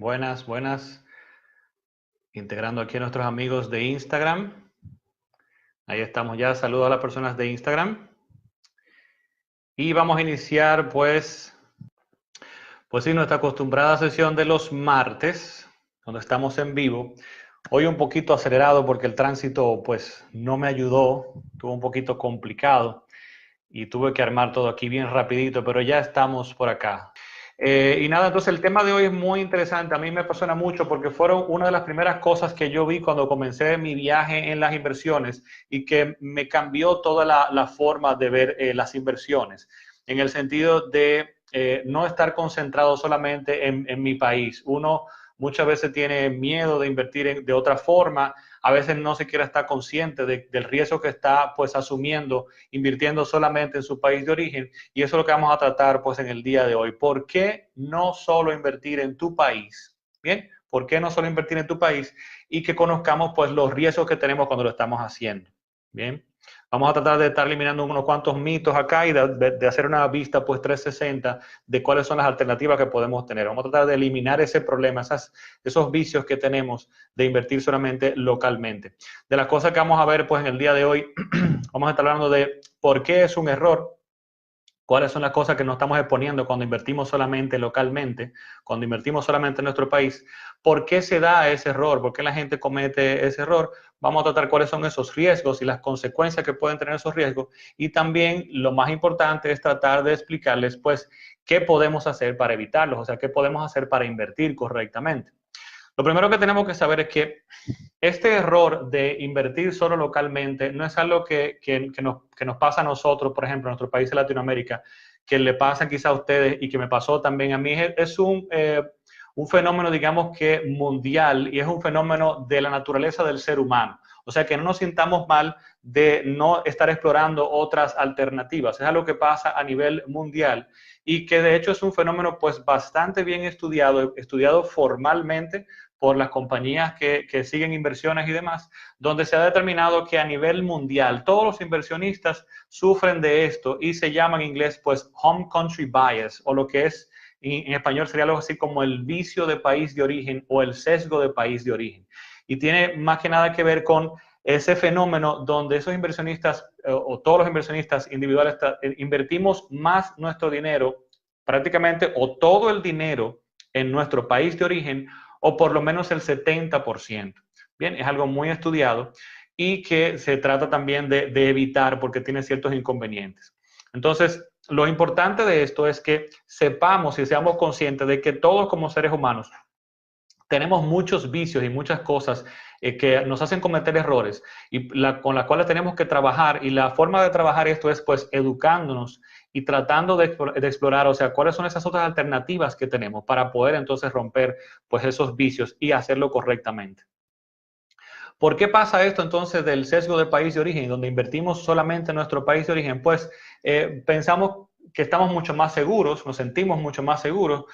Buenas, buenas. Integrando aquí a nuestros amigos de Instagram. Ahí estamos ya. Saludos a las personas de Instagram. Y vamos a iniciar pues sí, nuestra acostumbrada sesión de los martes, donde estamos en vivo. Hoy un poquito acelerado porque el tránsito pues no me ayudó, estuvo un poquito complicado y tuve que armar todo aquí bien rapidito, pero ya estamos por acá. Y nada, entonces el tema de hoy es muy interesante, a mí me apasiona mucho porque fueron una de las primeras cosas que yo vi cuando comencé mi viaje en las inversiones y que me cambió toda la forma de ver las inversiones, en el sentido de no estar concentrado solamente en mi país. Uno muchas veces tiene miedo de invertir de otra forma, a veces no se quiere estar consciente del riesgo que está pues asumiendo invirtiendo solamente en su país de origen, y eso es lo que vamos a tratar pues en el día de hoy. ¿Por qué no solo invertir en tu país? Bien, ¿por qué no solo invertir en tu país? Y que conozcamos pues los riesgos que tenemos cuando lo estamos haciendo. Bien, vamos a tratar de estar eliminando unos cuantos mitos acá y de hacer una vista pues 360 de cuáles son las alternativas que podemos tener. Vamos a tratar de eliminar ese problema, esos vicios que tenemos de invertir solamente localmente. De las cosas que vamos a ver pues en el día de hoy, vamos a estar hablando de por qué es un error, cuáles son las cosas que nos estamos exponiendo cuando invertimos solamente localmente, cuando invertimos solamente en nuestro país, por qué se da ese error, por qué la gente comete ese error. Vamos a tratar cuáles son esos riesgos y las consecuencias que pueden tener esos riesgos, y también lo más importante es tratar de explicarles pues qué podemos hacer para evitarlos, o sea, qué podemos hacer para invertir correctamente. Lo primero que tenemos que saber es que este error de invertir solo localmente no es algo que nos pasa a nosotros, por ejemplo, en nuestro país de Latinoamérica, que le pasa quizá a ustedes y que me pasó también a mí. Es un fenómeno, digamos que mundial, y es un fenómeno de la naturaleza del ser humano. O sea, que no nos sintamos mal de no estar explorando otras alternativas. Es algo que pasa a nivel mundial y que de hecho es un fenómeno pues bastante bien estudiado formalmente por las compañías que siguen inversiones y demás, donde se ha determinado que a nivel mundial todos los inversionistas sufren de esto y se llama en inglés pues home country bias, o lo que es en español sería algo así como el vicio de país de origen o el sesgo de país de origen. Y tiene más que nada que ver con ese fenómeno donde esos inversionistas o todos los inversionistas individuales invertimos más nuestro dinero, prácticamente, o todo el dinero en nuestro país de origen, o por lo menos el 70%. Bien, es algo muy estudiado y que se trata también de evitar porque tiene ciertos inconvenientes. Entonces, lo importante de esto es que sepamos y seamos conscientes de que todos como seres humanos tenemos muchos vicios y muchas cosas que nos hacen cometer errores y con las cuales tenemos que trabajar, y la forma de trabajar esto es pues educándonos y tratando de explorar, o sea, cuáles son esas otras alternativas que tenemos para poder entonces romper pues esos vicios y hacerlo correctamente. ¿Por qué pasa esto entonces del sesgo de país de origen, donde invertimos solamente en nuestro país de origen? Pues pensamos que estamos mucho más seguros, nos sentimos mucho más seguros,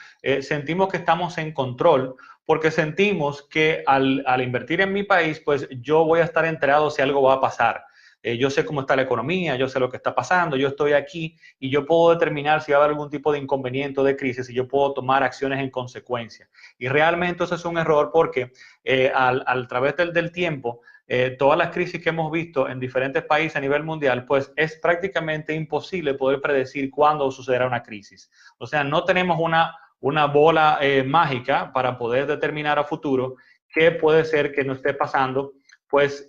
sentimos que estamos en control, porque sentimos que al invertir en mi país, pues yo voy a estar enterado si algo va a pasar. Yo sé cómo está la economía, yo sé lo que está pasando, yo estoy aquí y yo puedo determinar si va a haber algún tipo de inconveniente o de crisis y yo puedo tomar acciones en consecuencia. Y realmente eso es un error porque al través del tiempo, todas las crisis que hemos visto en diferentes países a nivel mundial, pues es prácticamente imposible poder predecir cuándo sucederá una crisis. O sea, no tenemos una bola mágica para poder determinar a futuro qué puede ser que nos esté pasando, pues,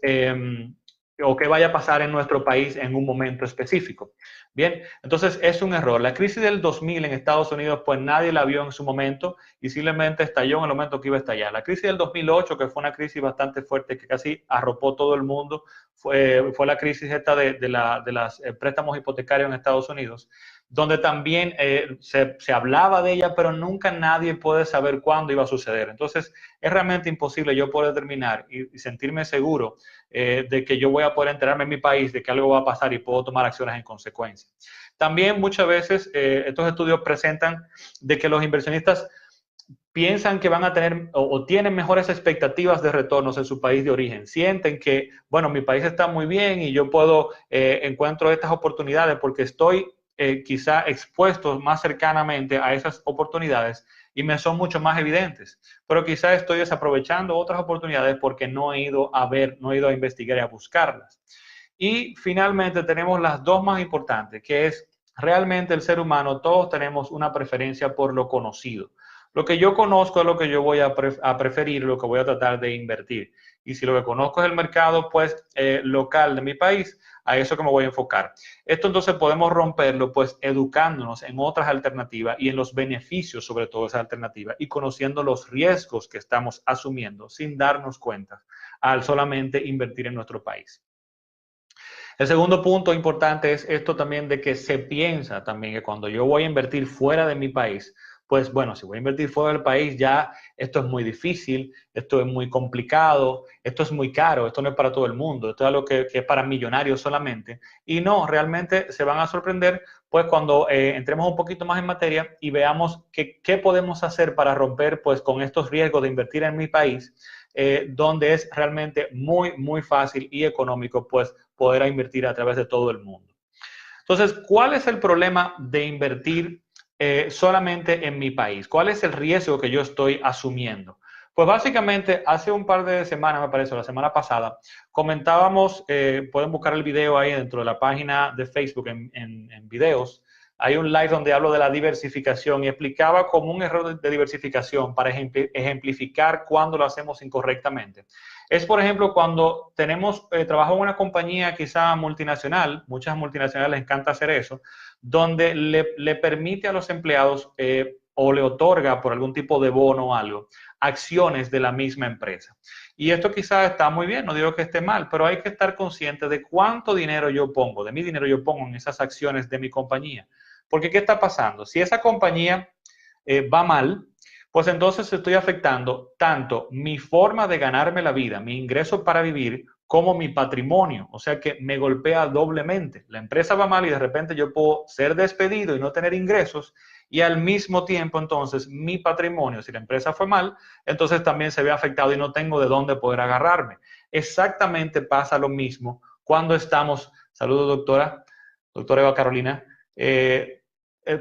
o qué vaya a pasar en nuestro país en un momento específico. Bien, entonces es un error. La crisis del 2000 en Estados Unidos, pues nadie la vio en su momento y simplemente estalló en el momento que iba a estallar. La crisis del 2008, que fue una crisis bastante fuerte que casi arropó todo el mundo, fue la crisis esta de las préstamos hipotecarios en Estados Unidos, donde también se hablaba de ella, pero nunca nadie puede saber cuándo iba a suceder. Entonces, es realmente imposible yo poder determinar y sentirme seguro de que yo voy a poder enterarme en mi país de que algo va a pasar y puedo tomar acciones en consecuencia. También muchas veces estos estudios presentan de que los inversionistas piensan que van a tener o tienen mejores expectativas de retornos en su país de origen. Sienten que, bueno, mi país está muy bien y yo puedo, encuentro estas oportunidades porque estoy quizá expuesto más cercanamente a esas oportunidades y me son mucho más evidentes, pero quizás estoy desaprovechando otras oportunidades porque no he ido a ver, no he ido a investigar y a buscarlas. Y finalmente tenemos las dos más importantes, que es realmente el ser humano, todos tenemos una preferencia por lo conocido. Lo que yo conozco es lo que yo voy a preferir, lo que voy a tratar de invertir. Y si lo que conozco es el mercado, pues, local de mi país, a eso que me voy a enfocar. Esto entonces podemos romperlo, pues, educándonos en otras alternativas y en los beneficios, sobre todo, de esas alternativas y conociendo los riesgos que estamos asumiendo sin darnos cuenta al solamente invertir en nuestro país. El segundo punto importante es esto también de que se piensa también que cuando yo voy a invertir fuera de mi país, pues bueno, si voy a invertir fuera del país ya esto es muy difícil, esto es muy complicado, esto es muy caro, esto no es para todo el mundo, esto es algo que es para millonarios solamente. Y no, realmente se van a sorprender pues cuando entremos un poquito más en materia y veamos qué podemos hacer para romper pues con estos riesgos de invertir en mi país, donde es realmente muy, muy fácil y económico pues poder invertir a través de todo el mundo. Entonces, ¿cuál es el problema de invertir solamente en mi país? ¿Cuál es el riesgo que yo estoy asumiendo? Pues básicamente hace un par de semanas, me parece, la semana pasada, comentábamos, pueden buscar el video ahí dentro de la página de Facebook en videos. Hay un live donde hablo de la diversificación y explicaba como un error de diversificación para ejemplificar cuando lo hacemos incorrectamente. Es, por ejemplo, cuando tenemos trabajo en una compañía quizá multinacional, muchas multinacionales les encanta hacer eso, donde le permite a los empleados o le otorga por algún tipo de bono o algo, acciones de la misma empresa. Y esto quizás está muy bien, no digo que esté mal, pero hay que estar consciente de cuánto dinero yo pongo, de mi dinero yo pongo en esas acciones de mi compañía. Porque ¿qué está pasando? Si esa compañía va mal, pues entonces estoy afectando tanto mi forma de ganarme la vida, mi ingreso para vivir, como mi patrimonio. O sea que me golpea doblemente. La empresa va mal y de repente yo puedo ser despedido y no tener ingresos y al mismo tiempo entonces mi patrimonio, si la empresa fue mal, entonces también se ve afectado y no tengo de dónde poder agarrarme. Exactamente pasa lo mismo cuando estamos, saludos doctora Eva Carolina,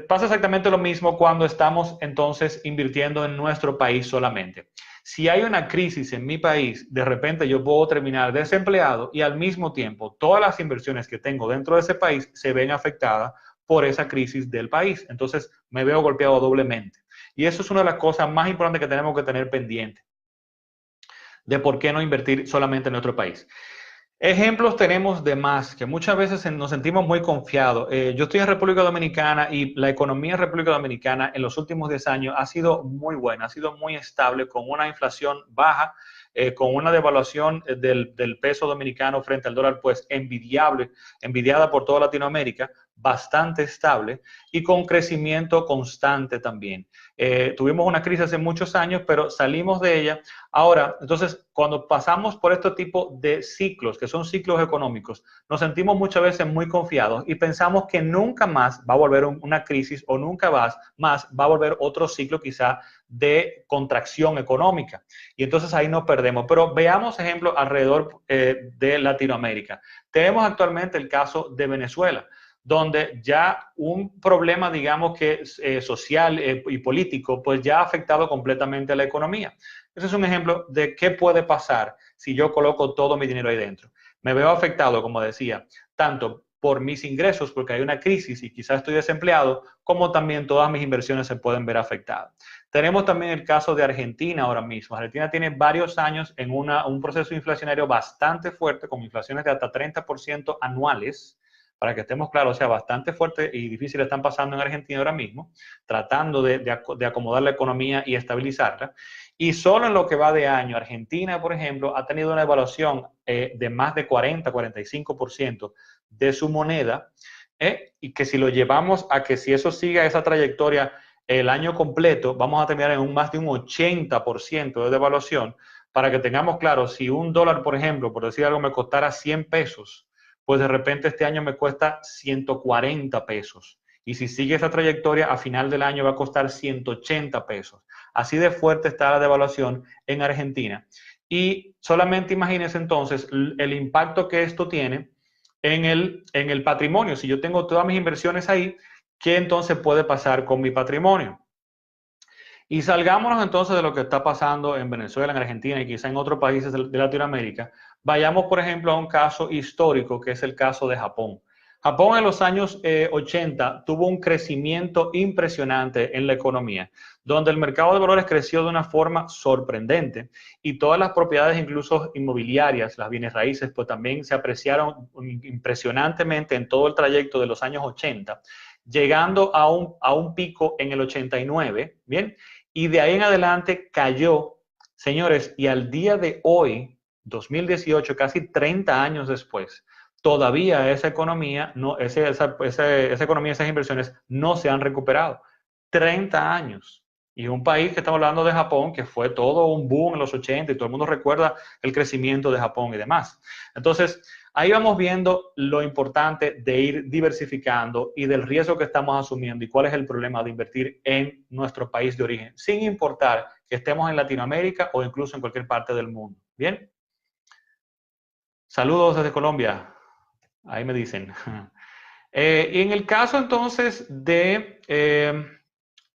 pasa exactamente lo mismo cuando estamos entonces invirtiendo en nuestro país solamente. Si hay una crisis en mi país, de repente yo puedo terminar desempleado y al mismo tiempo todas las inversiones que tengo dentro de ese país se ven afectadas por esa crisis del país. Entonces me veo golpeado doblemente. Y eso es una de las cosas más importantes que tenemos que tener pendiente de por qué no invertir solamente en nuestro país. Ejemplos tenemos de más, que muchas veces nos sentimos muy confiados. Yo estoy en República Dominicana y la economía en República Dominicana en los últimos 10 años ha sido muy buena, ha sido muy estable, con una inflación baja, con una devaluación del peso dominicano frente al dólar, pues envidiada por toda Latinoamérica, bastante estable y con crecimiento constante también. Tuvimos una crisis hace muchos años, pero salimos de ella. Ahora, entonces, cuando pasamos por este tipo de ciclos, que son ciclos económicos, nos sentimos muchas veces muy confiados y pensamos que nunca más va a volver una crisis o nunca más va a volver otro ciclo quizá de contracción económica. Y entonces ahí nos perdemos. Pero veamos ejemplos alrededor de Latinoamérica. Tenemos actualmente el caso de Venezuela, donde ya un problema, digamos que social y político, pues ya ha afectado completamente a la economía. Ese es un ejemplo de qué puede pasar si yo coloco todo mi dinero ahí dentro. Me veo afectado, como decía, tanto por mis ingresos, porque hay una crisis y quizás estoy desempleado, como también todas mis inversiones se pueden ver afectadas. Tenemos también el caso de Argentina ahora mismo. Argentina tiene varios años en un proceso inflacionario bastante fuerte, con inflaciones de hasta 30% anuales, para que estemos claros, o sea, bastante fuerte y difícil están pasando en Argentina ahora mismo, tratando de acomodar la economía y estabilizarla. Y solo en lo que va de año, Argentina, por ejemplo, ha tenido una evaluación de más de 40-45% de su moneda, y que si lo llevamos a que si eso siga esa trayectoria el año completo, vamos a terminar en más de un 80% de devaluación. Para que tengamos claro, si un dólar, por ejemplo, por decir algo, me costara 100 pesos, pues de repente este año me cuesta 140 pesos. Y si sigue esa trayectoria, a final del año va a costar 180 pesos. Así de fuerte está la devaluación en Argentina. Y solamente imagínense entonces el impacto que esto tiene en el patrimonio. Si yo tengo todas mis inversiones ahí, ¿qué entonces puede pasar con mi patrimonio? Y salgámonos entonces de lo que está pasando en Venezuela, en Argentina y quizá en otros países de Latinoamérica. Vayamos, por ejemplo, a un caso histórico que es el caso de Japón. Japón en los años 80 tuvo un crecimiento impresionante en la economía, donde el mercado de valores creció de una forma sorprendente y todas las propiedades, incluso inmobiliarias, las bienes raíces, pues también se apreciaron impresionantemente en todo el trayecto de los años 80, llegando a un pico en el 89, ¿bien? Y de ahí en adelante cayó, señores, y al día de hoy, 2018, casi 30 años después, todavía esa economía, no, esa economía, esas inversiones no se han recuperado. 30 años. Y un país que estamos hablando de Japón, que fue todo un boom en los 80 y todo el mundo recuerda el crecimiento de Japón y demás. Entonces, ahí vamos viendo lo importante de ir diversificando y del riesgo que estamos asumiendo y cuál es el problema de invertir en nuestro país de origen, sin importar que estemos en Latinoamérica o incluso en cualquier parte del mundo. Bien, saludos desde Colombia, ahí me dicen. Y en el caso entonces de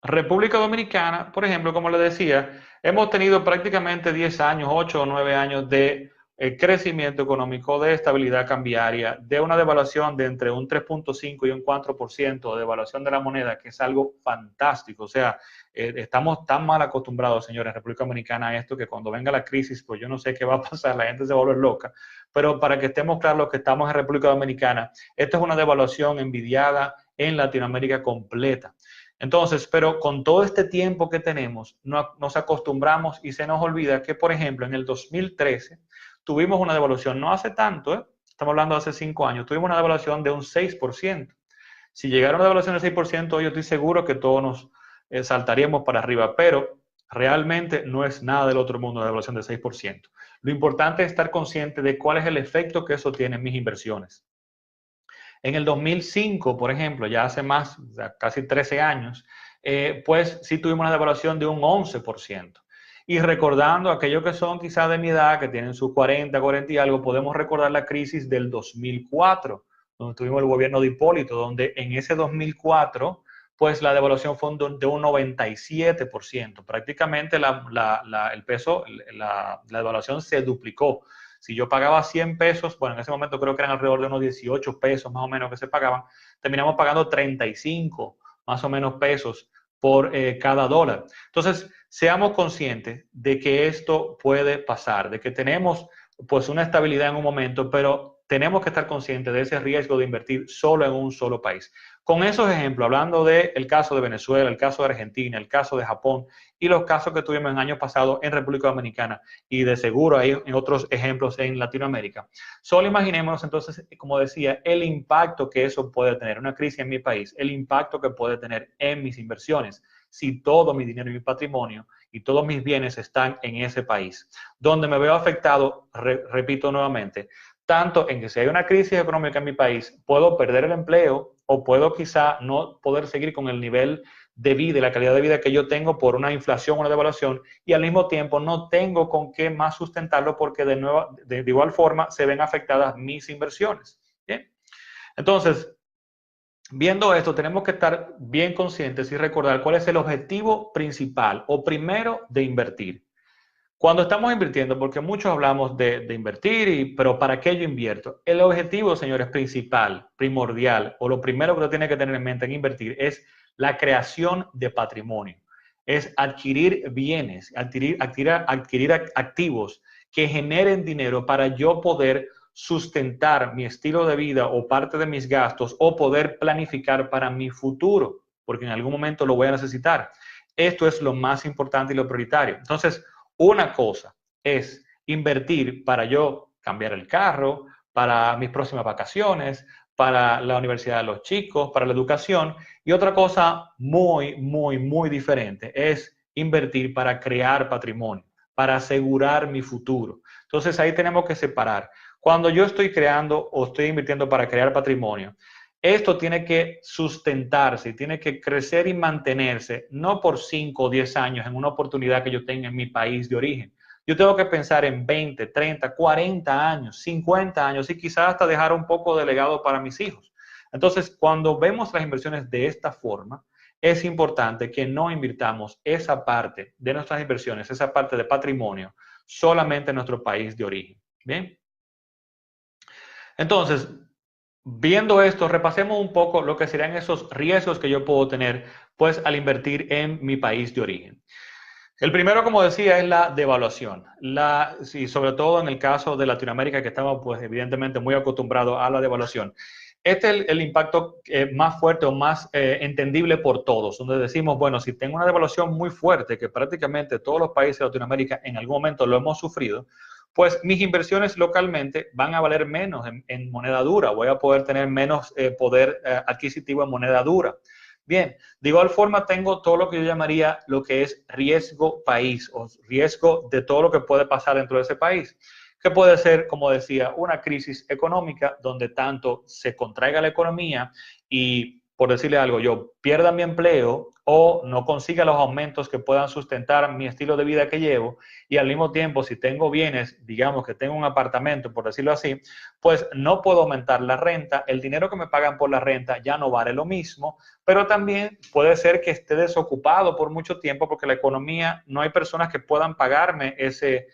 República Dominicana, por ejemplo, como les decía, hemos tenido prácticamente 10 años, 8 o 9 años de crecimiento económico, de estabilidad cambiaria, de una devaluación de entre un 3.5 y un 4% de devaluación de la moneda, que es algo fantástico. O sea, estamos tan mal acostumbrados, señores, en República Dominicana a esto, que cuando venga la crisis, pues yo no sé qué va a pasar, la gente se va a volver loca. Pero para que estemos claros los que estamos en República Dominicana, esta es una devaluación envidiada en Latinoamérica completa. Entonces, pero con todo este tiempo que tenemos, nos acostumbramos y se nos olvida que, por ejemplo, en el 2013 tuvimos una devaluación, no hace tanto, estamos hablando de hace 5 años, tuvimos una devaluación de un 6%. Si llegara una devaluación del 6%, yo estoy seguro que todos nos saltaríamos para arriba, pero realmente no es nada del otro mundo la devaluación del 6%. Lo importante es estar consciente de cuál es el efecto que eso tiene en mis inversiones. En el 2005, por ejemplo, ya hace más, casi 13 años, pues sí tuvimos una devaluación de un 11%. Y recordando aquellos que son quizás de mi edad, que tienen sus 40, 40 y algo, podemos recordar la crisis del 2004, donde tuvimos el gobierno de Hipólito, donde en ese 2004, pues la devaluación fue de un 97%. Prácticamente el peso, la devaluación se duplicó. Si yo pagaba 100 pesos, bueno, en ese momento creo que eran alrededor de unos 18 pesos más o menos que se pagaban, terminamos pagando 35 más o menos pesos por cada dólar. Entonces, seamos conscientes de que esto puede pasar, de que tenemos pues una estabilidad en un momento, pero tenemos que estar conscientes de ese riesgo de invertir solo en un solo país. Con esos ejemplos, hablando del caso de Venezuela, el caso de Argentina, el caso de Japón y los casos que tuvimos en años pasados en República Dominicana y de seguro hay en otros ejemplos en Latinoamérica. Solo imaginémonos entonces, como decía, el impacto que eso puede tener, una crisis en mi país, el impacto que puede tener en mis inversiones, si todo mi dinero y mi patrimonio y todos mis bienes están en ese país, donde me veo afectado, repito nuevamente, tanto en que si hay una crisis económica en mi país, puedo perder el empleo o puedo quizá no poder seguir con el nivel de vida y la calidad de vida que yo tengo por una inflación o una devaluación y al mismo tiempo no tengo con qué más sustentarlo porque de igual forma se ven afectadas mis inversiones. ¿Bien? Entonces, viendo esto, tenemos que estar bien conscientes y recordar cuál es el objetivo principal o primero de invertir. Cuando estamos invirtiendo, porque muchos hablamos de invertir, pero ¿para qué yo invierto? El objetivo, señores, principal, primordial, o lo primero que uno tiene que tener en mente en invertir es la creación de patrimonio. Es adquirir bienes, adquirir activos que generen dinero para yo poder sustentar mi estilo de vida o parte de mis gastos o poder planificar para mi futuro, porque en algún momento lo voy a necesitar. Esto es lo más importante y lo prioritario. Entonces, una cosa es invertir para yo cambiar el carro, para mis próximas vacaciones, para la universidad de los chicos, para la educación. Y otra cosa muy, muy, muy diferente es invertir para crear patrimonio, para asegurar mi futuro. Entonces ahí tenemos que separar. Cuando yo estoy creando o estoy invirtiendo para crear patrimonio, esto tiene que sustentarse, tiene que crecer y mantenerse, no por 5 o 10 años en una oportunidad que yo tenga en mi país de origen. Yo tengo que pensar en 20, 30, 40 años, 50 años y quizás hasta dejar un poco de legado para mis hijos. Entonces, cuando vemos las inversiones de esta forma, es importante que no invirtamos esa parte de nuestras inversiones, esa parte de patrimonio, solamente en nuestro país de origen. Bien. Entonces, viendo esto, repasemos un poco lo que serían esos riesgos que yo puedo tener, pues, al invertir en mi país de origen. El primero, como decía, es la devaluación. Sí, sobre todo en el caso de Latinoamérica, que estamos, pues, evidentemente muy acostumbrados a la devaluación. Este es el impacto más fuerte o más entendible por todos, donde decimos, bueno, si tengo una devaluación muy fuerte, que prácticamente todos los países de Latinoamérica en algún momento lo hemos sufrido, pues mis inversiones localmente van a valer menos en moneda dura, voy a poder tener menos poder adquisitivo en moneda dura. Bien, de igual forma tengo todo lo que yo llamaría lo que es riesgo país o riesgo de todo lo que puede pasar dentro de ese país, que puede ser, como decía, una crisis económica donde tanto se contraiga la economía y, por decirle algo, yo pierda mi empleo o no consiga los aumentos que puedan sustentar mi estilo de vida que llevo, y al mismo tiempo, si tengo bienes, digamos que tengo un apartamento, por decirlo así, pues no puedo aumentar la renta, el dinero que me pagan por la renta ya no vale lo mismo, pero también puede ser que esté desocupado por mucho tiempo porque la economía, no hay personas que puedan pagarme ese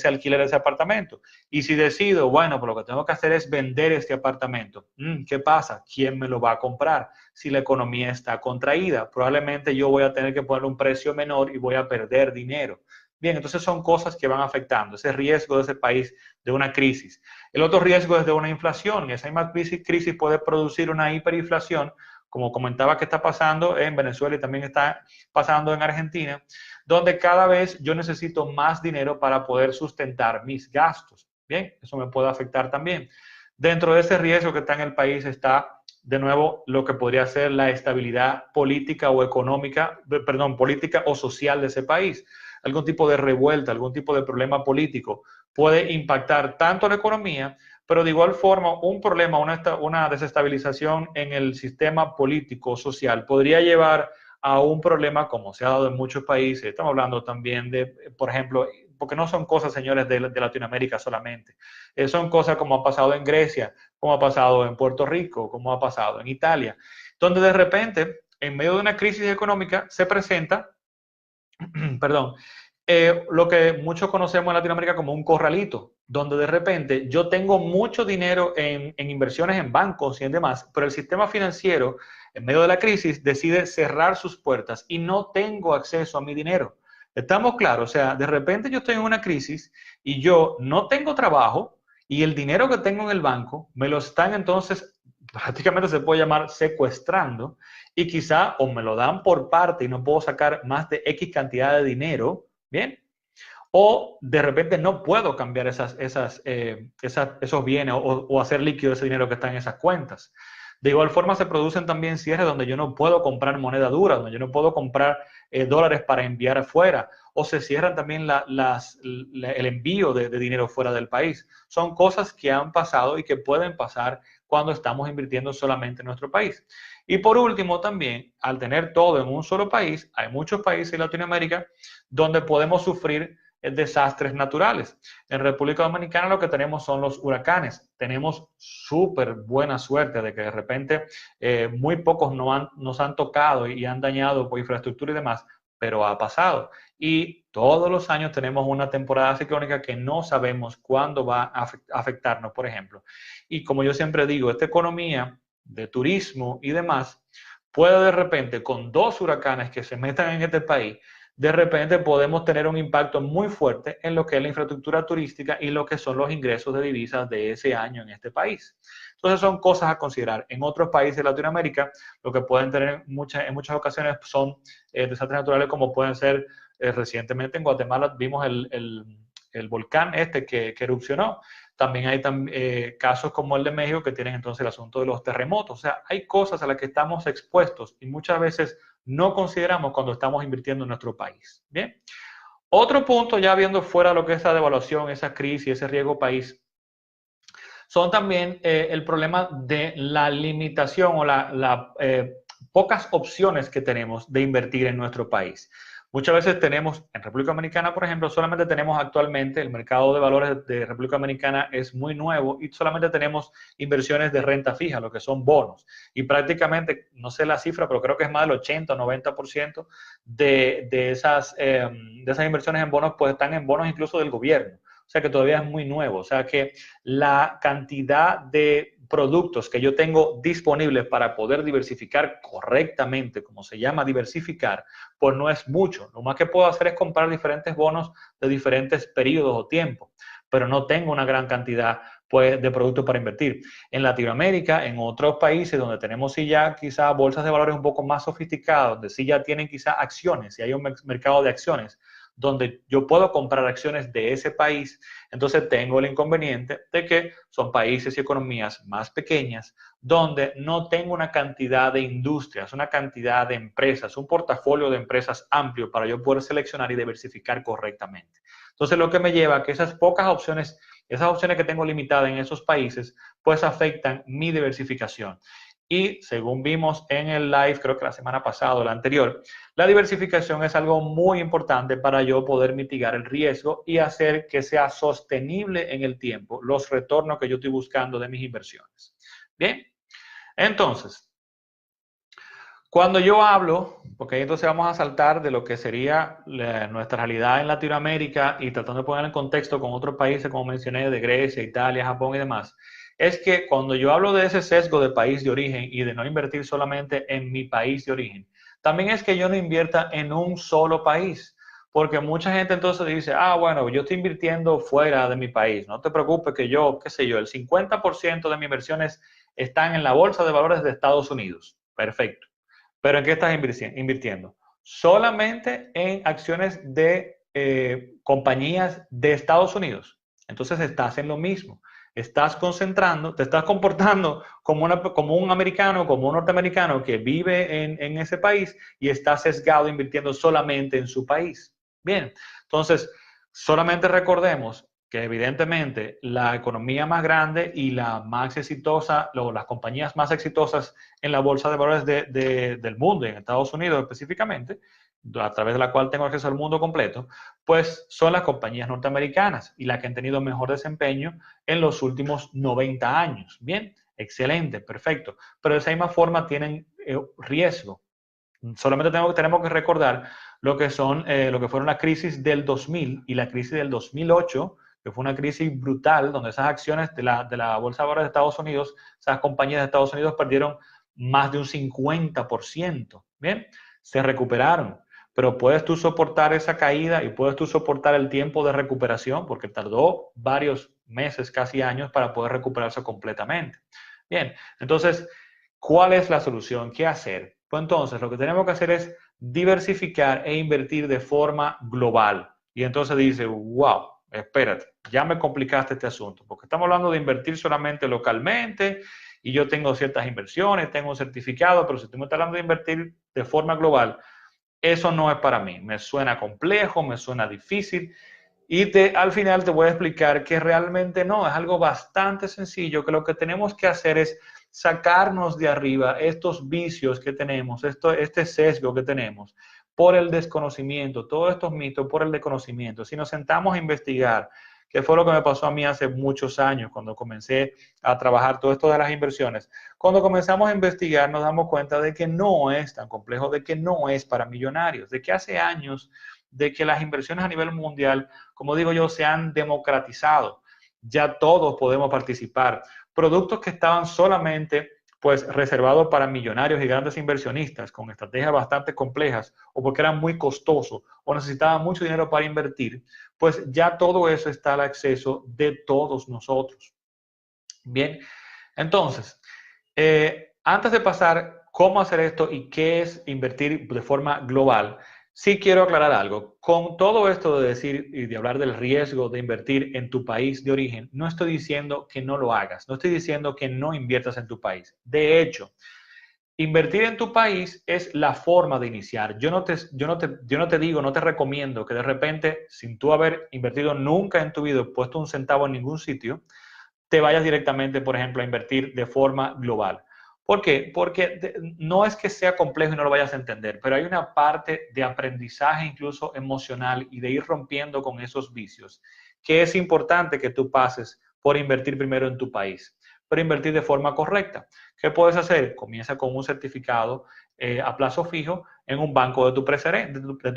alquiler de ese apartamento. Y si decido, bueno, pues lo que tengo que hacer es vender este apartamento, ¿qué pasa? ¿Quién me lo va a comprar? Si la economía está contraída, probablemente yo voy a tener que poner un precio menor y voy a perder dinero. Bien, entonces son cosas que van afectando, ese riesgo de ese país de una crisis. El otro riesgo es de una inflación, y esa misma crisis puede producir una hiperinflación, como comentaba que está pasando en Venezuela y también está pasando en Argentina, donde cada vez yo necesito más dinero para poder sustentar mis gastos. Bien, eso me puede afectar también. Dentro de ese riesgo que está en el país está, de nuevo, lo que podría ser la estabilidad política o económica, perdón, política o social de ese país. Algún tipo de revuelta, algún tipo de problema político puede impactar tanto la economía, pero de igual forma un problema, una desestabilización en el sistema político social podría llevar a un problema como se ha dado en muchos países. Estamos hablando también de, por ejemplo, porque no son cosas, señores, de Latinoamérica solamente. Son cosas como ha pasado en Grecia, como ha pasado en Puerto Rico, como ha pasado en Italia, donde de repente, en medio de una crisis económica, se presenta, perdón, lo que muchos conocemos en Latinoamérica como un corralito, donde de repente yo tengo mucho dinero en inversiones en bancos y en demás, pero el sistema financiero, en medio de la crisis, decide cerrar sus puertas y no tengo acceso a mi dinero. ¿Estamos claros? O sea, de repente yo estoy en una crisis y yo no tengo trabajo y el dinero que tengo en el banco me lo están entonces, prácticamente se puede llamar secuestrando, y quizá o me lo dan por parte y no puedo sacar más de X cantidad de dinero. Bien, o de repente no puedo cambiar esos bienes o hacer líquido ese dinero que está en esas cuentas. De igual forma se producen también cierres donde yo no puedo comprar moneda dura, donde yo no puedo comprar dólares para enviar afuera, o se cierran también el envío de dinero fuera del país. Son cosas que han pasado y que pueden pasar cuando estamos invirtiendo solamente en nuestro país. Y por último también, al tener todo en un solo país, hay muchos países en Latinoamérica donde podemos sufrir desastres naturales. En República Dominicana lo que tenemos son los huracanes. Tenemos súper buena suerte de que de repente muy pocos nos han tocado y han dañado por infraestructura y demás, pero ha pasado. Y todos los años tenemos una temporada ciclónica que no sabemos cuándo va a afectarnos, por ejemplo. Y como yo siempre digo, esta economía de turismo y demás puede de repente, con dos huracanes que se metan en este país, de repente podemos tener un impacto muy fuerte en lo que es la infraestructura turística y lo que son los ingresos de divisas de ese año en este país. Entonces son cosas a considerar. En otros países de Latinoamérica, lo que pueden tener en muchas ocasiones son desastres naturales como pueden ser, recientemente en Guatemala vimos el volcán que erupcionó. También hay casos como el de México que tienen entonces el asunto de los terremotos. O sea, hay cosas a las que estamos expuestos y muchas veces no consideramos cuando estamos invirtiendo en nuestro país. Bien. Otro punto, ya viendo fuera lo que es esa devaluación, esa crisis, ese riesgo país, son también el problema de la limitación o pocas opciones que tenemos de invertir en nuestro país. Muchas veces tenemos, en República Dominicana, por ejemplo, solamente tenemos actualmente, el mercado de valores de República Dominicana es muy nuevo y solamente tenemos inversiones de renta fija, lo que son bonos. Y prácticamente, no sé la cifra, pero creo que es más del 80 o 90% de esas inversiones en bonos, pues están en bonos incluso del gobierno. O sea que todavía es muy nuevo. O sea que la cantidad de productos que yo tengo disponibles para poder diversificar correctamente, como se llama diversificar, pues no es mucho. Lo más que puedo hacer es comprar diferentes bonos de diferentes periodos o tiempos, pero no tengo una gran cantidad pues, de productos para invertir. En Latinoamérica, en otros países donde tenemos sí ya quizá bolsas de valores un poco más sofisticadas, donde sí ya tienen quizá acciones y hay un mercado de acciones, donde yo puedo comprar acciones de ese país, entonces tengo el inconveniente de que son países y economías más pequeñas, donde no tengo una cantidad de industrias, una cantidad de empresas, un portafolio de empresas amplio para yo poder seleccionar y diversificar correctamente. Entonces, lo que me lleva a que esas pocas opciones, esas opciones que tengo limitadas en esos países, pues afectan mi diversificación. Y según vimos en el live, creo que la semana pasada o la anterior, la diversificación es algo muy importante para yo poder mitigar el riesgo y hacer que sea sostenible en el tiempo los retornos que yo estoy buscando de mis inversiones. Bien, entonces, cuando yo hablo, porque entonces vamos a saltar de lo que sería nuestra realidad en Latinoamérica y tratando de poner en contexto con otros países, como mencioné, de Grecia, Italia, Japón y demás, es que cuando yo hablo de ese sesgo de país de origen y de no invertir solamente en mi país de origen, también es que yo no invierta en un solo país. Porque mucha gente entonces dice, ah, bueno, yo estoy invirtiendo fuera de mi país, no te preocupes que yo, qué sé yo, el 50% de mis inversiones están en la bolsa de valores de Estados Unidos. Perfecto. ¿Pero en qué estás invirtiendo? Solamente en acciones de compañías de Estados Unidos. Entonces estás en lo mismo. Estás concentrando, te estás comportando como un americano, como un norteamericano que vive en ese país y está sesgado invirtiendo solamente en su país. Bien, entonces solamente recordemos que evidentemente la economía más grande y la más exitosa, o las compañías más exitosas en la bolsa de valores del mundo, en Estados Unidos específicamente, a través de la cual tengo acceso al mundo completo, pues son las compañías norteamericanas y las que han tenido mejor desempeño en los últimos 90 años. Bien, excelente, perfecto. Pero de esa misma forma tienen riesgo. Solamente tenemos que recordar lo que fueron la crisis del 2000 y la crisis del 2008, que fue una crisis brutal, donde esas acciones de la Bolsa de Valores de Estados Unidos, esas compañías de Estados Unidos perdieron más de un 50%. Bien, se recuperaron, pero puedes tú soportar esa caída y puedes tú soportar el tiempo de recuperación, porque tardó varios meses, casi años, para poder recuperarse completamente. Bien, entonces, ¿cuál es la solución? ¿Qué hacer? Pues entonces, lo que tenemos que hacer es diversificar e invertir de forma global. Y entonces dice, wow, espérate, ya me complicaste este asunto, porque estamos hablando de invertir solamente localmente y yo tengo ciertas inversiones, tengo un certificado, pero si tú me estás hablando de invertir de forma global, eso no es para mí. Me suena complejo, me suena difícil y al final te voy a explicar que realmente no, es algo bastante sencillo, que lo que tenemos que hacer es sacarnos de arriba estos vicios que tenemos, este sesgo que tenemos por el desconocimiento, todos estos mitos por el desconocimiento. Si nos sentamos a investigar, que fue lo que me pasó a mí hace muchos años cuando comencé a trabajar todo esto de las inversiones, cuando comenzamos a investigar nos damos cuenta de que no es tan complejo, de que no es para millonarios, de que hace años de que las inversiones a nivel mundial, como digo yo, se han democratizado. Ya todos podemos participar. Productos que estaban solamente pues reservados para millonarios y grandes inversionistas con estrategias bastante complejas o porque eran muy costosos o necesitaban mucho dinero para invertir, pues ya todo eso está al acceso de todos nosotros. Bien, entonces, antes de pasar cómo hacer esto y qué es invertir de forma global, sí quiero aclarar algo. Con todo esto de decir y de hablar del riesgo de invertir en tu país de origen, no estoy diciendo que no lo hagas, no estoy diciendo que no inviertas en tu país. De hecho, invertir en tu país es la forma de iniciar. Yo no te digo, no te recomiendo que de repente, sin tú haber invertido nunca en tu vida, puesto un centavo en ningún sitio, te vayas directamente, por ejemplo, a invertir de forma global. ¿Por qué? Porque no es que sea complejo y no lo vayas a entender, pero hay una parte de aprendizaje incluso emocional y de ir rompiendo con esos vicios, que es importante que tú pases por invertir primero en tu país, pero invertir de forma correcta. ¿Qué puedes hacer? Comienza con un certificado a plazo fijo en un banco de tu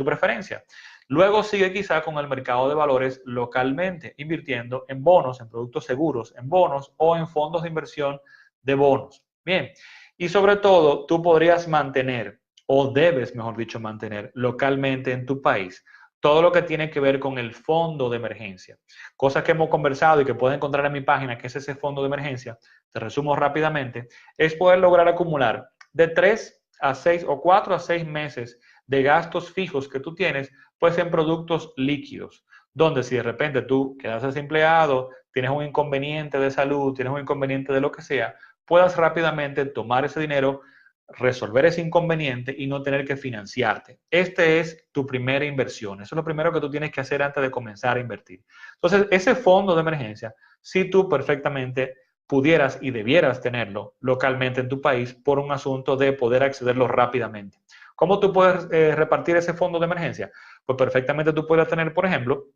preferencia. Luego sigue quizá con el mercado de valores localmente, invirtiendo en bonos, en productos seguros, en bonos o en fondos de inversión de bonos. Bien, y sobre todo tú podrías mantener, o debes, mejor dicho, mantener localmente en tu país todo lo que tiene que ver con el fondo de emergencia. Cosas que hemos conversado y que puedes encontrar en mi página, que es ese fondo de emergencia, te resumo rápidamente, es poder lograr acumular de 3 a 6 o 4 a 6 meses de gastos fijos que tú tienes, pues en productos líquidos, donde si de repente tú quedas desempleado, tienes un inconveniente de salud, tienes un inconveniente de lo que sea, puedas rápidamente tomar ese dinero, resolver ese inconveniente y no tener que financiarte. Este es tu primera inversión. Eso es lo primero que tú tienes que hacer antes de comenzar a invertir. Entonces, ese fondo de emergencia, si tú perfectamente pudieras y debieras tenerlo localmente en tu país por un asunto de poder accederlo rápidamente. ¿Cómo tú puedes repartir ese fondo de emergencia? Pues perfectamente tú puedes tener, por ejemplo,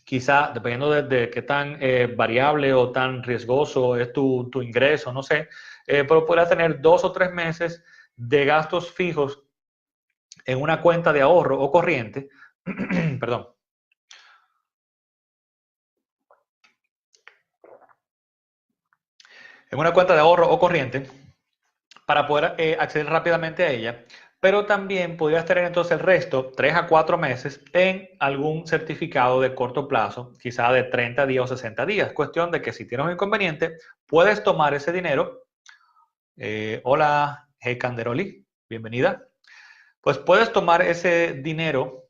quizá, dependiendo de qué tan variable o tan riesgoso es tu ingreso, no sé, pero podrás tener 2 o 3 meses de gastos fijos en una cuenta de ahorro o corriente, perdón, en una cuenta de ahorro o corriente para poder acceder rápidamente a ella, pero también podrías tener entonces el resto, 3 a 4 meses, en algún certificado de corto plazo, quizá de 30 días o 60 días. Cuestión de que si tienes un inconveniente, puedes tomar ese dinero. Hola, Hey Canderoli, bienvenida. Pues puedes tomar ese dinero,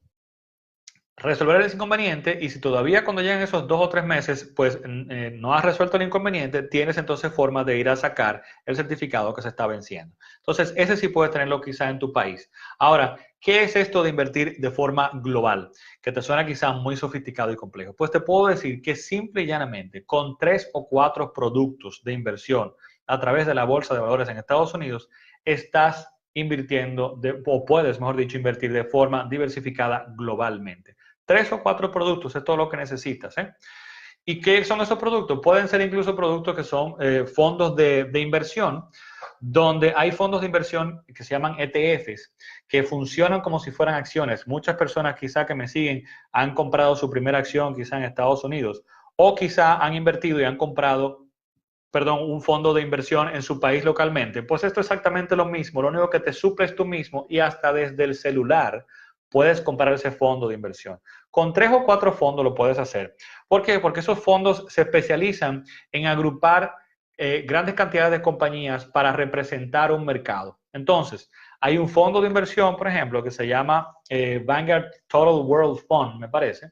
resolver el inconveniente y si todavía cuando lleguen esos 2 o 3 meses, pues no has resuelto el inconveniente, tienes entonces forma de ir a sacar el certificado que se está venciendo. Entonces, ese sí puedes tenerlo quizá en tu país. Ahora, ¿qué es esto de invertir de forma global? Que te suena quizá muy sofisticado y complejo. Pues te puedo decir que simple y llanamente, con 3 o 4 productos de inversión a través de la bolsa de valores en Estados Unidos, estás invirtiendo, o puedes, mejor dicho, invertir de forma diversificada globalmente. 3 o 4 productos es todo lo que necesitas. ¿Eh? ¿Y qué son esos productos? Pueden ser incluso productos que son fondos de inversión, donde hay fondos de inversión que se llaman ETFs, que funcionan como si fueran acciones. Muchas personas quizá que me siguen han comprado su primera acción quizá en Estados Unidos, o quizá han invertido y han comprado, perdón, un fondo de inversión en su país localmente. Pues esto es exactamente lo mismo, lo único que te suples tú mismo y hasta desde el celular puedes comprar ese fondo de inversión. Con 3 o 4 fondos lo puedes hacer. ¿Por qué? Porque esos fondos se especializan en agrupar grandes cantidades de compañías para representar un mercado. Entonces, hay un fondo de inversión, por ejemplo, que se llama Vanguard Total World Fund, me parece,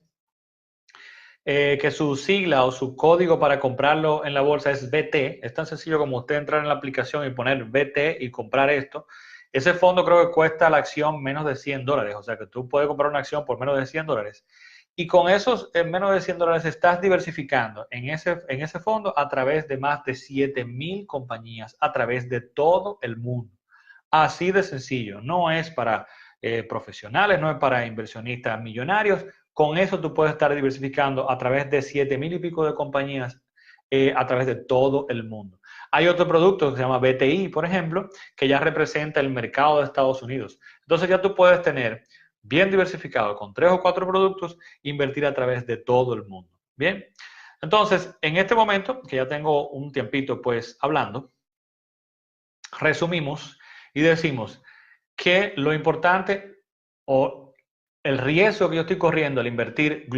que su sigla o su código para comprarlo en la bolsa es BT. Es tan sencillo como usted entrar en la aplicación y poner BT y comprar esto. Ese fondo creo que cuesta la acción menos de $100, o sea que tú puedes comprar una acción por menos de $100. Y con esos menos de $100 estás diversificando en ese fondo a través de más de 7,000 compañías a través de todo el mundo. Así de sencillo, no es para profesionales, no es para inversionistas millonarios. Con eso tú puedes estar diversificando a través de 7,000 y pico de compañías a través de todo el mundo. Hay otro producto que se llama BTI, por ejemplo, que ya representa el mercado de Estados Unidos. Entonces ya tú puedes tener bien diversificado con 3 o 4 productos, invertir a través de todo el mundo. Bien, entonces en este momento, que ya tengo un tiempito pues hablando, resumimos y decimos que lo importante o el riesgo que yo estoy corriendo al invertir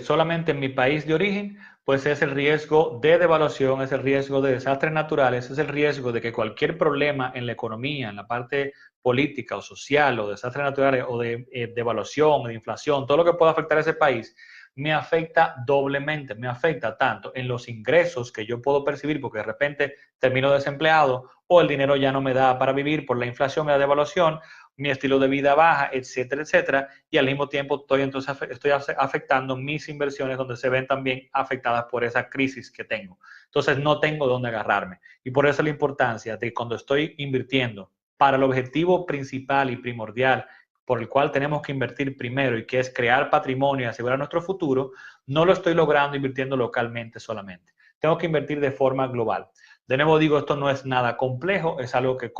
solamente en mi país de origen, pues es el riesgo de devaluación, es el riesgo de desastres naturales, es el riesgo de que cualquier problema en la economía, en la parte política o social o desastres naturales o de devaluación, de inflación, todo lo que pueda afectar a ese país, me afecta doblemente, me afecta tanto en los ingresos que yo puedo percibir porque de repente termino desempleado o el dinero ya no me da para vivir por la inflación y la devaluación, mi estilo de vida baja, etcétera, etcétera, y al mismo tiempo estoy afectando mis inversiones donde se ven también afectadas por esa crisis que tengo. Entonces no tengo dónde agarrarme. Y por eso la importancia de cuando estoy invirtiendo para el objetivo principal y primordial por el cual tenemos que invertir primero y que es crear patrimonio y asegurar nuestro futuro, no lo estoy logrando invirtiendo localmente solamente. Tengo que invertir de forma global. De nuevo digo, esto no es nada complejo, es algo que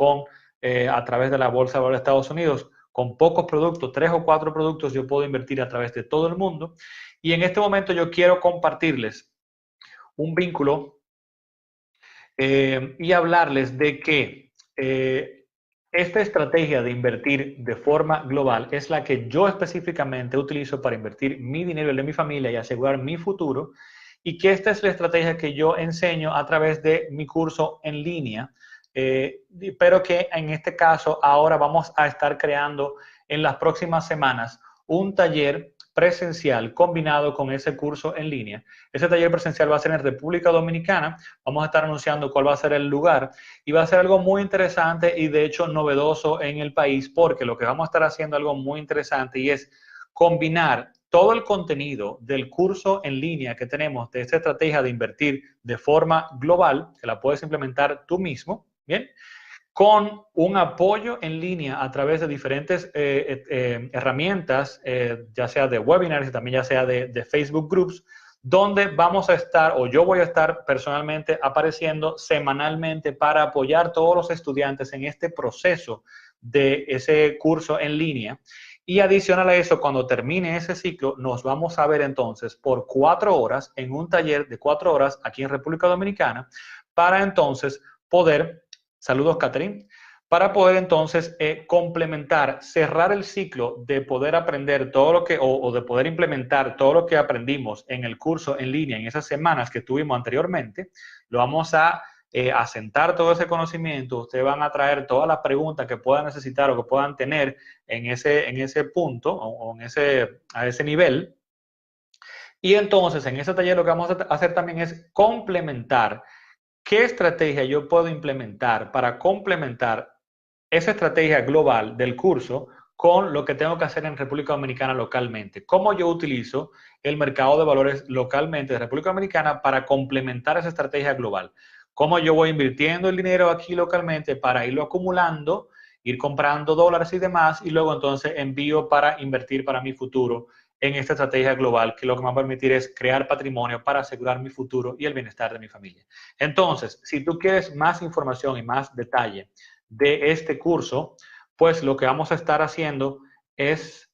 a través de la Bolsa de Valores de Estados Unidos, con pocos productos, 3 o 4 productos, yo puedo invertir a través de todo el mundo. Y en este momento yo quiero compartirles un vínculo y hablarles de que esta estrategia de invertir de forma global es la que yo específicamente utilizo para invertir mi dinero y el de mi familia y asegurar mi futuro, y que esta es la estrategia que yo enseño a través de mi curso en línea, pero que en este caso ahora vamos a estar creando en las próximas semanas un taller presencial combinado con ese curso en línea. Ese taller presencial va a ser en República Dominicana. Vamos a estar anunciando cuál va a ser el lugar y va a ser algo muy interesante y de hecho novedoso en el país, porque lo que vamos a estar haciendo algo muy interesante y es combinar todo el contenido del curso en línea que tenemos de esta estrategia de invertir de forma global, que la puedes implementar tú mismo, ¿bien?, con un apoyo en línea a través de diferentes herramientas, ya sea de webinars y también ya sea de Facebook Groups, donde vamos a estar, o yo voy a estar personalmente apareciendo semanalmente para apoyar a todos los estudiantes en este proceso de ese curso en línea. Y adicional a eso, cuando termine ese ciclo, nos vamos a ver entonces por 4 horas en un taller de 4 horas aquí en República Dominicana para entonces poder... Saludos, Catherine. Para poder entonces complementar, cerrar el ciclo de poder aprender todo lo que, o de poder implementar todo lo que aprendimos en el curso en línea en esas semanas que tuvimos anteriormente, lo vamos a asentar todo ese conocimiento. Ustedes van a traer todas las preguntas que puedan necesitar o que puedan tener en ese punto o a ese nivel. Y entonces en ese taller lo que vamos a hacer también es complementar. ¿Qué estrategia yo puedo implementar para complementar esa estrategia global del curso con lo que tengo que hacer en República Dominicana localmente? ¿Cómo yo utilizo el mercado de valores localmente de República Dominicana para complementar esa estrategia global? ¿Cómo yo voy invirtiendo el dinero aquí localmente para irlo acumulando, ir comprando dólares y demás, y luego entonces envío para invertir para mi futuro en esta estrategia global, que lo que me va a permitir es crear patrimonio para asegurar mi futuro y el bienestar de mi familia? Entonces, si tú quieres más información y más detalle de este curso, pues lo que vamos a estar haciendo es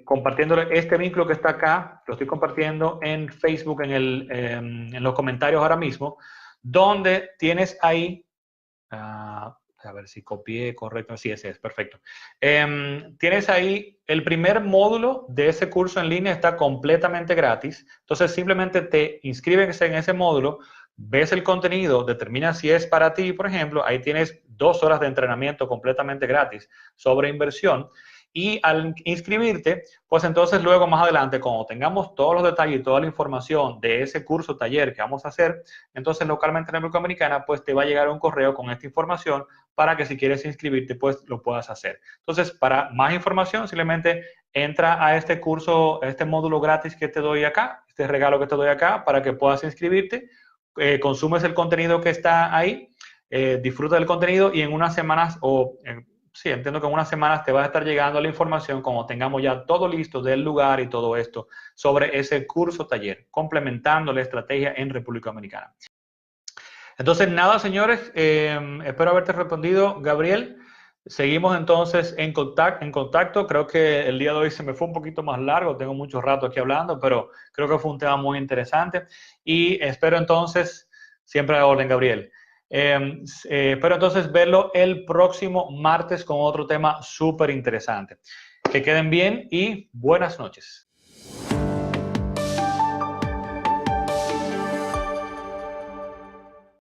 compartiéndole este vínculo que está acá, lo estoy compartiendo en Facebook, en los comentarios ahora mismo, donde tienes ahí... a ver si copié correcto. Sí, ese es, perfecto. Tienes ahí el primer módulo de ese curso en línea, está completamente gratis. Entonces, simplemente te inscribes en ese módulo, ves el contenido, determinas si es para ti, por ejemplo. Ahí tienes 2 horas de entrenamiento completamente gratis sobre inversión. Y al inscribirte, pues entonces luego más adelante, cuando tengamos todos los detalles y toda la información de ese curso taller que vamos a hacer, entonces localmente en la República Dominicana, pues te va a llegar un correo con esta información para que si quieres inscribirte, pues lo puedas hacer. Entonces, para más información, simplemente entra a este curso, a este módulo gratis que te doy acá, este regalo que te doy acá, para que puedas inscribirte, consumes el contenido que está ahí, disfruta del contenido y en unas semanas sí, entiendo que en unas semanas te va a estar llegando la información cuando tengamos ya todo listo del lugar y todo esto sobre ese curso taller, complementando la estrategia en República Dominicana. Entonces, nada, señores, espero haberte respondido, Gabriel. Seguimos entonces en contacto. Creo que el día de hoy se me fue un poquito más largo, tengo mucho rato aquí hablando, pero creo que fue un tema muy interesante y espero entonces, siempre a orden, Gabriel. Espero entonces verlo el próximo martes con otro tema súper interesante. Que queden bien y buenas noches.